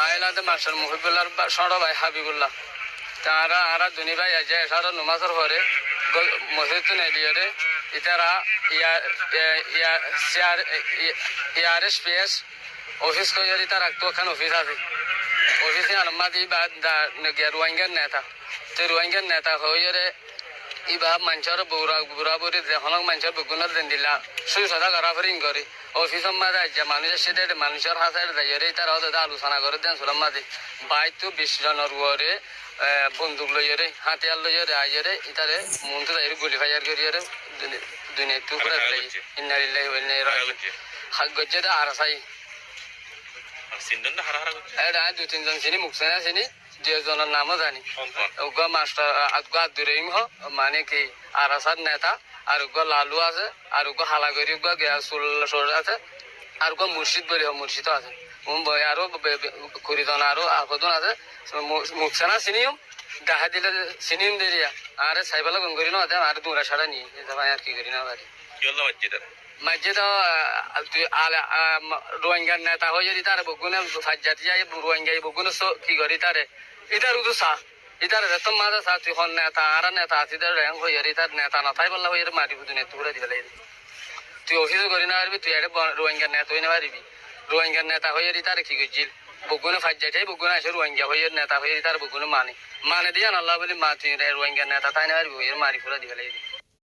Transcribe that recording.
আইলাতে master মুহিবুল্লাহর ছোট ভাই হাবিবুল্লাহ তারা আরা দুনি ভাই আজে সারা নমাজের পরে মসজিদ নেলিয়রে ইতারা ইয়ারএসপিএস অফিস কইরি তার তো খান অফিস আছে অফিসে আলমাদি বা রোহিঙ্গার নেতা তো রোহিঙ্গার নেতা হইরে ইবা মানুষের বুড়া বুড়ি যখন মানুষের বেগুনের দেন দিলা সুই সদা করা ফরিং করে অফিসের মাঝে আজ মানুষের সাথে মানুষের হাসায় যাইরে তারা আলোচনা করে দেন সুলাম মাঝে বাইতো 20 জনের ওরে বন্দুক লইরে হাতিয়ার লইরে আইরে ইতারে মন্ত্র যাই গুলি ফায়ার করিরে দুনিয়া টুকরা দেই ইন্নালিল্লাহি ওয়া ইন্না ইলাইহি রাজিউন হাগজ্জেদা আরসাই সিনদন হারা হারা করছে এটা 2-3 জন চিনি মুখসানা চিনি 2 জনের নামও জানি ওগা মাস্টার আদগা দুরেইম হ মানে কি আরসার নেতা আর ওগা লালু আছে আর ওগা হালাগরি ওগা গিয়াসুল সর আছে আর ওগা মুর্শিদ বলি মুর্শিদ আছে মুম্বাই আরো কুড়িজন আরো আকজন আছে মুখসানা চিনিও দেখা দিলে চিনিম দিয়া আরে সাইবালা গঙ্গরি না দেন আর দুরা ছাড়া নিয়ে আর কি করি না বাড়ি মসজিদ রোহিঙ্গার নেতা হয়ে যদি তার বগুনে সাজ্জাতি যায় রোহিঙ্গাই বগুনে কি করি তারে ইতার উদু সা ইতার রেতম মাঝে সা তুই হন নেতা আর নেতা আছে র্যাঙ্ক হয়ে ইতার নেতা না তাই বললা হয়ে মারি বুঝুনে তুই দিবে তুই অফিস করি না পারবি তুই এটা রোহিঙ্গার নেতা হয়ে না পারবি রোহিঙ্গার নেতা হয়ে তার কি করছিল বগুনে সাজ্জাতি বগুনে আসে রোহিঙ্গা হয়ে নেতা হয়ে তার বগুনে মানে দিয়া আল্লাহ বলি মা তুই রোহিঙ্গার নেতা তাই না পারবি মারি ফুলা দিবে